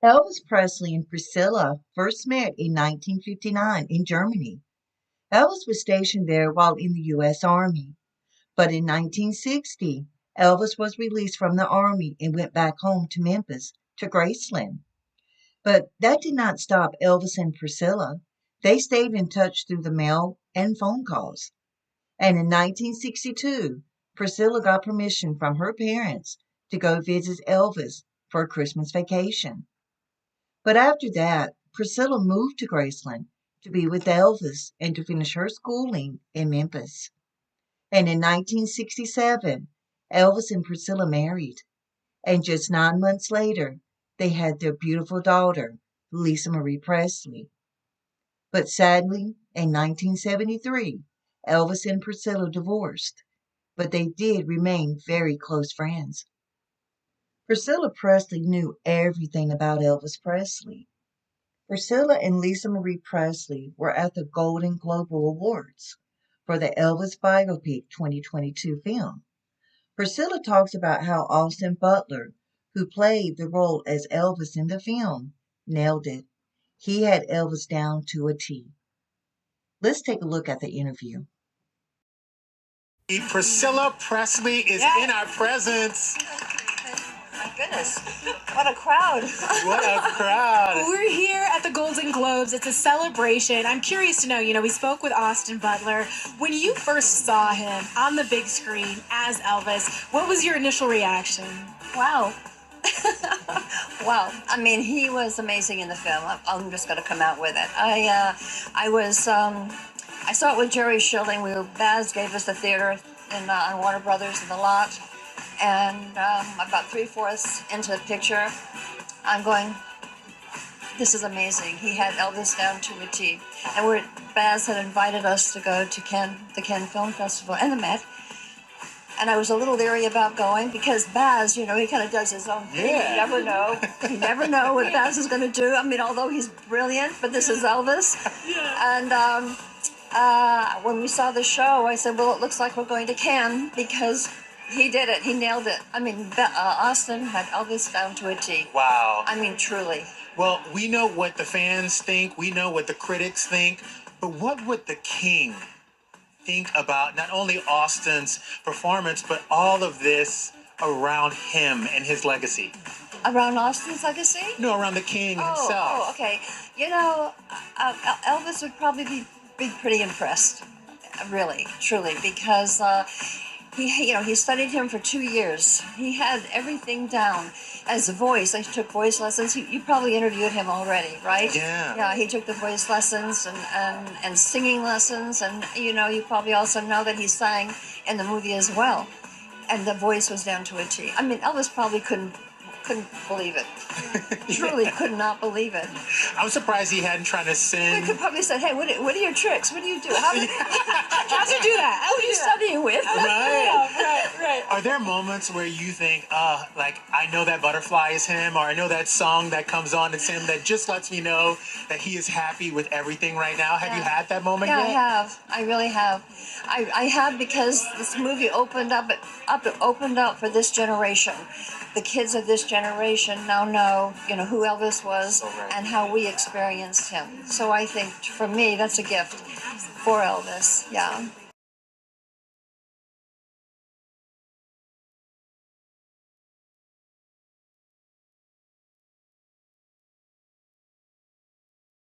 Elvis Presley and Priscilla first met in 1959 in Germany. Elvis was stationed there while in the U.S. Army, but in 1960, Elvis was released from the Army and went back home to Memphis, to Graceland. But that did not stop Elvis and Priscilla. They stayed in touch through the mail and phone calls. And in 1962, Priscilla got permission from her parents to go visit Elvis for a Christmas vacation. But after that, Priscilla moved to Graceland to be with Elvis and to finish her schooling in Memphis. And in 1967, Elvis and Priscilla married. And just 9 months later, they had their beautiful daughter, Lisa Marie Presley. But sadly, in 1973, Elvis and Priscilla divorced, but they did remain very close friends. Priscilla Presley knew everything about Elvis Presley. Priscilla and Lisa Marie Presley were at the Golden Globe Awards for the Elvis Biopic 2022 film. Priscilla talks about how Austin Butler, who played the role as Elvis in the film, nailed it. He had Elvis down to a T. Let's take a look at the interview. Priscilla Presley is in our presence. My goodness, what a crowd. What a crowd. We're here at the Golden Globes. It's a celebration. I'm curious to know, we spoke with Austin Butler. When you first saw him on the big screen as Elvis, what was your initial reaction? Wow. Wow. I mean, he was amazing in the film. I'm just going to come out with it. I saw it with Jerry Schilling. Baz gave us the theater on Warner Brothers in the lot. And about 3/4 into the picture, I'm going, this is amazing. He had Elvis down to a T. And Baz had invited us to go to the Cannes Film Festival and the Met. And I was a little leery about going because Baz, he kind of does his own thing. Yeah. You never know. You never know what Baz is going to do. I mean, although he's brilliant, but this is Elvis. Yeah. And when we saw the show, I said, well, it looks like we're going to Cannes because he did it. He nailed it. I mean, Austin had Elvis down to a T. Wow. I mean, truly. Well, we know what the fans think. We know what the critics think. But what would the king think about not only Austin's performance, but all of this around him and his legacy? Around Austin's legacy? No, around the king himself. Oh, okay. Elvis would probably be pretty impressed, really, truly, because he studied him for 2 years. He had everything down as a voice. He took voice lessons. You probably interviewed him already, right? Yeah. Yeah, he took the voice lessons and singing lessons, and you probably also know that he sang in the movie as well, and the voice was down to a T. I mean, Elvis probably couldn't believe it. Truly could not believe it. I'm surprised he hadn't tried to sing. We could probably say, hey, what are your tricks? What do you do? How do you do that? Who are you studying with? Right. Are there moments where you think, I know that butterfly is him, or I know that song that comes on, it's him, that just lets me know that he is happy with everything right now? Have you had that moment yet? yet? I have. I really have. I have, because this movie opened up for this generation. The kids of this generation now know, who Elvis was and how we experienced him. So I think, for me, that's a gift for Elvis. Yeah.